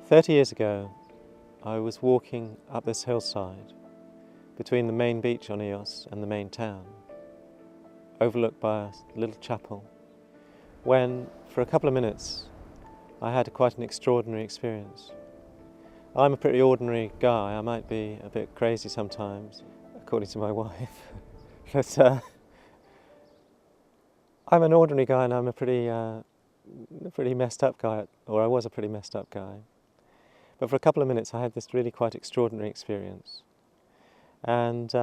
30 years ago, I was walking up this hillside between the main beach on Eos and the main town, overlooked by a little chapel, when, for a couple of minutes, I had quite an extraordinary experience. I'm a pretty ordinary guy. I might be a bit crazy sometimes, according to my wife, but I'm an ordinary guy and I'm a pretty messed up guy, or I was a pretty messed up guy. But for a couple of minutes I had this really quite extraordinary experience. And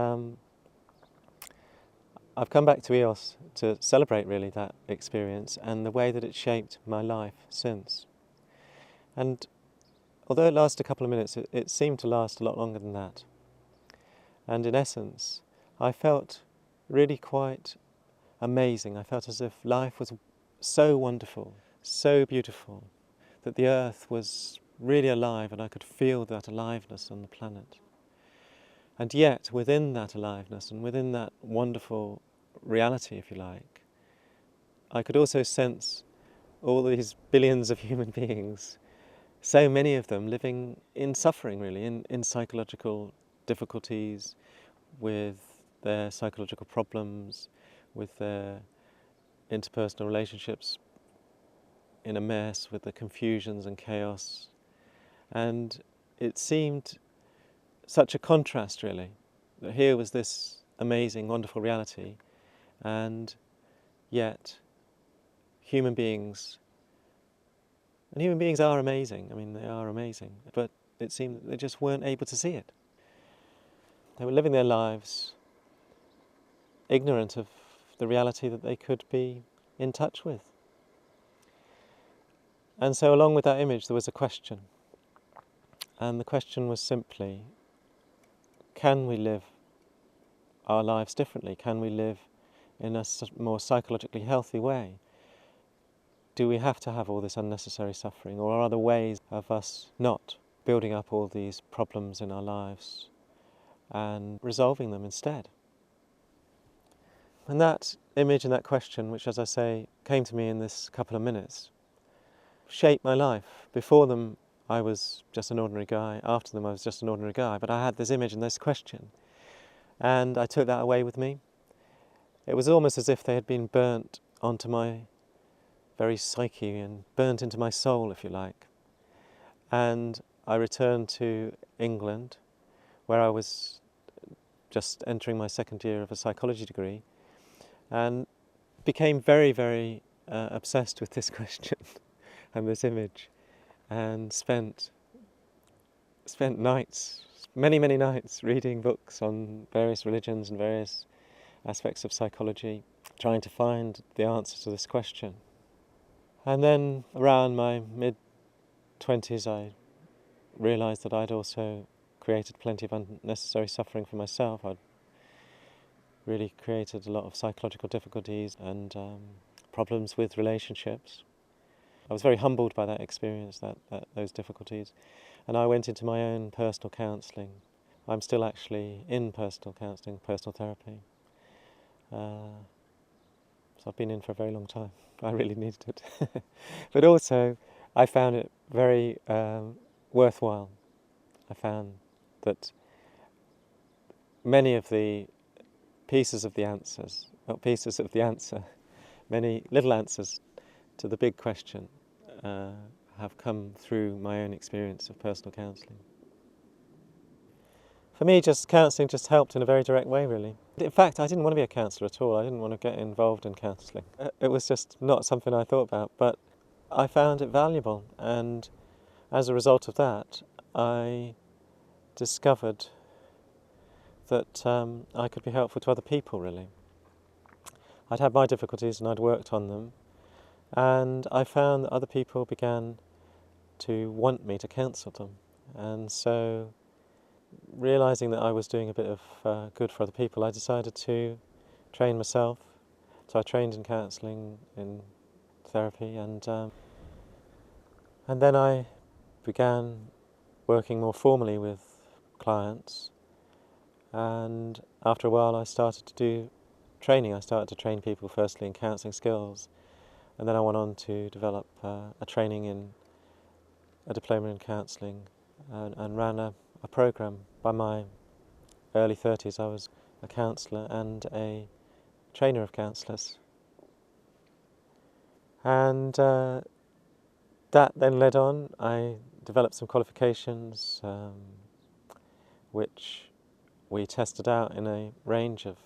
I've come back to EOS to celebrate really that experience and the way that it shaped my life since. And although it lasted a couple of minutes, it seemed to last a lot longer than that. And in essence, I felt really quite amazing. I felt as if life was so wonderful, so beautiful, that the earth was really alive and I could feel that aliveness on the planet. And yet, within that aliveness and within that wonderful reality, if you like, I could also sense all these billions of human beings, so many of them living in suffering, really, in psychological difficulties, with their psychological problems, with their interpersonal relationships in a mess, with the confusions and chaos. And it seemed such a contrast, really, that here was this amazing, wonderful reality, and yet human beings are amazing. I mean, they are amazing, but it seemed that they just weren't able to see it. They were living their lives ignorant of the reality that they could be in touch with. And so along with that image there was a question. And the question was simply, can we live our lives differently? Can we live in a more psychologically healthy way? Do we have to have all this unnecessary suffering, or are there ways of us not building up all these problems in our lives and resolving them instead? And that image and that question, which, as I say, came to me in this couple of minutes, shaped my life. Before them I was just an ordinary guy, after them I was just an ordinary guy, but I had this image and this question, and I took that away with me. It was almost as if they had been burnt onto my very psyche and burnt into my soul, if you like. And I returned to England, where I was just entering my second year of a psychology degree, and became very, very obsessed with this question and this image, and spent nights, many nights, reading books on various religions and various aspects of psychology, trying to find the answer to this question. And then around my mid-20s I realised that I'd also created plenty of unnecessary suffering for myself. I'd really created a lot of psychological difficulties and problems with relationships. I was very humbled by that experience, those difficulties, and I went into my own personal counselling. I'm still actually in personal counselling, personal therapy. So I've been in for a very long time. I really needed it. But also, I found it very worthwhile. I found that many of the pieces of the answers, many little answers to the big question have come through my own experience of personal counselling. For me, counselling just helped in a very direct way, really. In fact, I didn't want to be a counsellor at all. I didn't want to get involved in counselling. It was just not something I thought about, but I found it valuable, and as a result of that, I discovered that I could be helpful to other people, really. I'd had my difficulties and I'd worked on them, and I found that other people began to want me to counsel them. And so, realising that I was doing a bit of good for other people, I decided to train myself. So I trained in counselling, in therapy, and then I began working more formally with clients. And after a while I started to do training. I started to train people firstly in counselling skills, and then I went on to develop a training in a diploma in counselling and ran a programme. By my early 30s I was a counsellor and a trainer of counsellors. And that then led on. I developed some qualifications which we tested out in a range of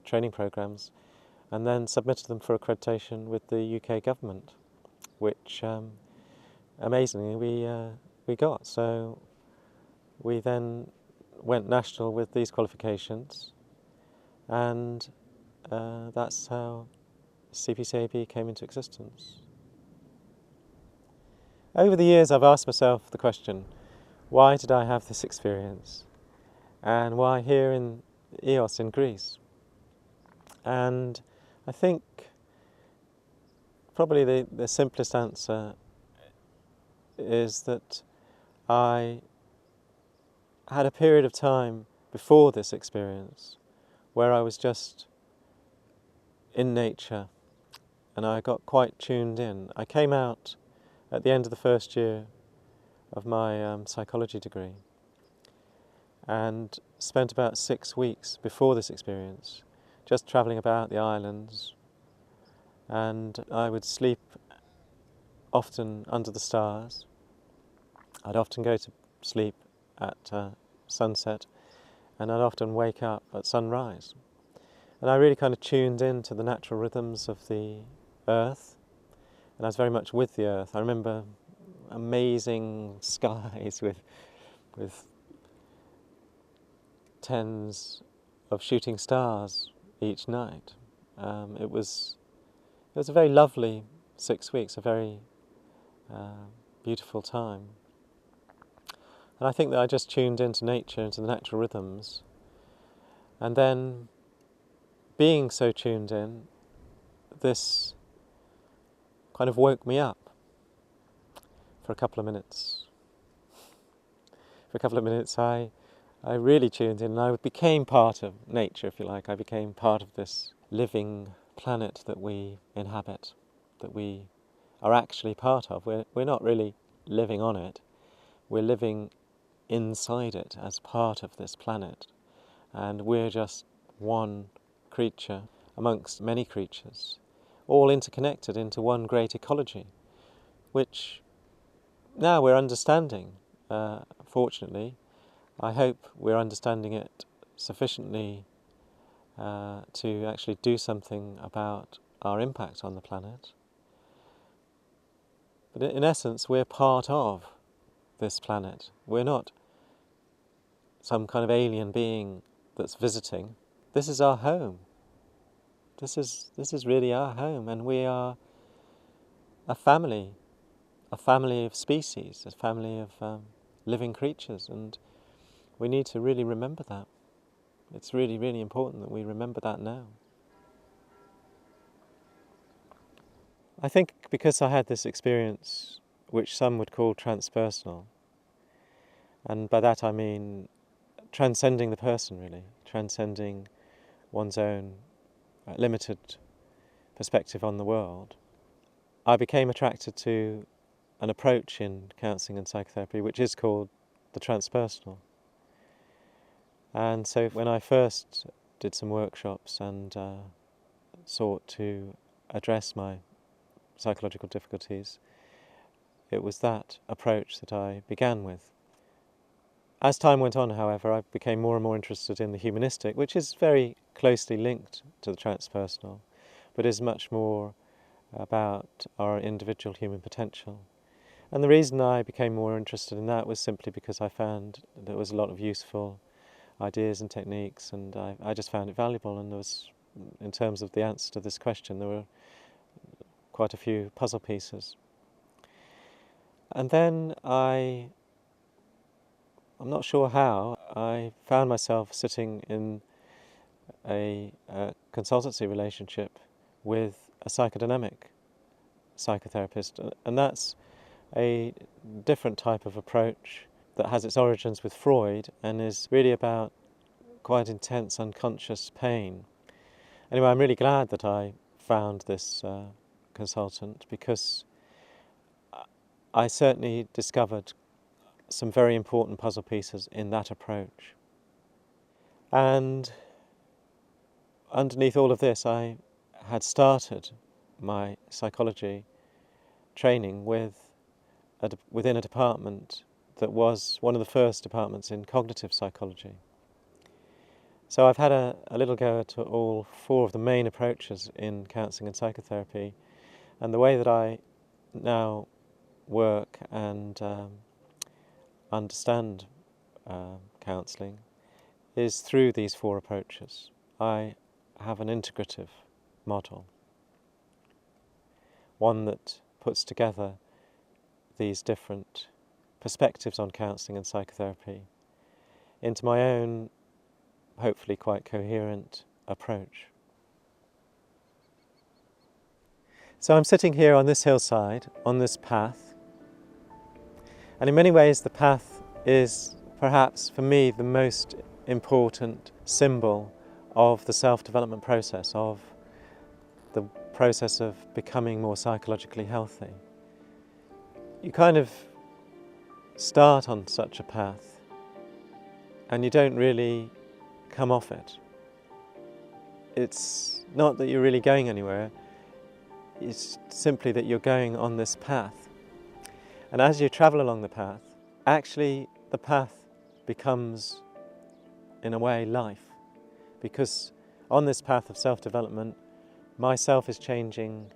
training programmes and then submitted them for accreditation with the UK government, which amazingly we got. So we then went national with these qualifications, and that's how CPCAB came into existence. Over the years I've asked myself the question, why did I have this experience? And why here in Eos in Greece? And I think probably the simplest answer is that I had a period of time before this experience where I was just in nature and I got quite tuned in. I came out at the end of the first year of my psychology degree and spent about 6 weeks before this experience just travelling about the islands, and I would sleep often under the stars. I'd often go to sleep at sunset, and I'd often wake up at sunrise. And I really kind of tuned in to the natural rhythms of the earth, and I was very much with the earth. I remember amazing skies with tens of shooting stars each night. It was a very lovely 6 weeks, a very beautiful time. And I think that I just tuned into nature, into the natural rhythms, and then being so tuned in, this kind of woke me up for a couple of minutes. For a couple of minutes I really tuned in, and I became part of nature, if you like. I became part of this living planet that we inhabit, that we are actually part of. We're not really living on it, we're living inside it as part of this planet, and we're just one creature amongst many creatures, all interconnected into one great ecology, which now we're understanding, fortunately. I hope we're understanding it sufficiently to actually do something about our impact on the planet. But in essence, we're part of this planet. We're not some kind of alien being that's visiting. This is our home. This is really our home, and we are a family of species, a family of living creatures, and we need to really remember that. It's really, really important that we remember that now. I think because I had this experience, which some would call transpersonal, and by that I mean transcending the person, really, transcending one's own limited perspective on the world, I became attracted to an approach in counselling and psychotherapy which is called the transpersonal. And so when I first did some workshops and sought to address my psychological difficulties, it was that approach that I began with. As time went on, however, I became more and more interested in the humanistic, which is very closely linked to the transpersonal, but is much more about our individual human potential. And the reason I became more interested in that was simply because I found there was a lot of useful ideas and techniques, and I just found it valuable. And there was, in terms of the answer to this question, there were quite a few puzzle pieces. And then I'm not sure how, I found myself sitting in a consultancy relationship with a psychodynamic psychotherapist, and that's a different type of approach that has its origins with Freud and is really about quite intense unconscious pain. Anyway, I'm really glad that I found this consultant, because I certainly discovered some very important puzzle pieces in that approach. And underneath all of this, I had started my psychology training within a department that was one of the first departments in cognitive psychology. So I've had a little go at all four of the main approaches in counselling and psychotherapy, and the way that I now work and understand counselling is through these four approaches. I have an integrative model, one that puts together these different perspectives on counselling and psychotherapy into my own, hopefully quite coherent approach. So I'm sitting here on this hillside, on this path, and in many ways the path is perhaps for me the most important symbol of the self-development process, of the process of becoming more psychologically healthy. You kind of start on such a path and you don't really come off it. It's not that you're really going anywhere, it's simply that you're going on this path. And as you travel along the path, actually the path becomes, in a way, life. Because on this path of self-development, myself is changing,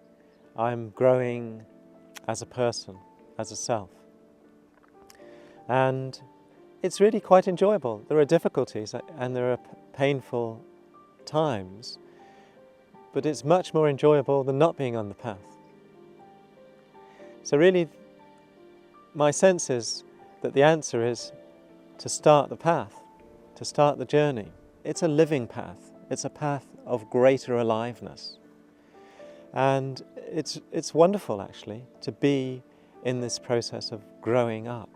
I'm growing as a person, as a self. And it's really quite enjoyable. There are difficulties and there are painful times, but it's much more enjoyable than not being on the path. So really, my sense is that the answer is to start the path, to start the journey. It's a living path. It's a path of greater aliveness. And it's wonderful, actually, to be in this process of growing up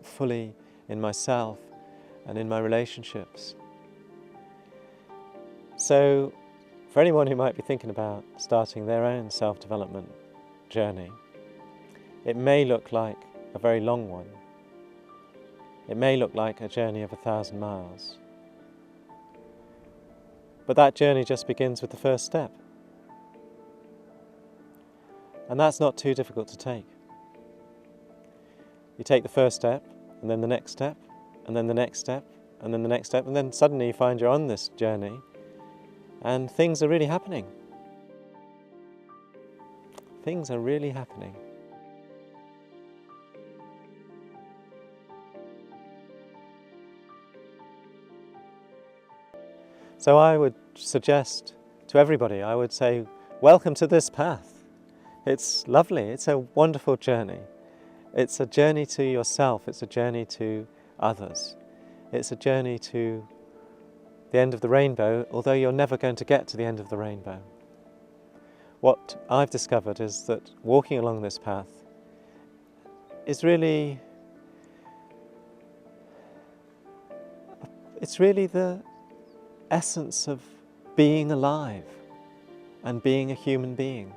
fully in myself and in my relationships. So, for anyone who might be thinking about starting their own self-development journey, it may look like a very long one. It may look like a journey of 1,000 miles. But that journey just begins with the first step. And that's not too difficult to take. You take the first step, and then the next step, and then the next step, and then the next step, and then suddenly you find you're on this journey, and things are really happening. Things are really happening. So I would suggest to everybody, I would say, welcome to this path. It's lovely, it's a wonderful journey. It's a journey to yourself, it's a journey to others. It's a journey to the end of the rainbow, although you're never going to get to the end of the rainbow. What I've discovered is that walking along this path is really, it's really the essence of being alive and being a human being.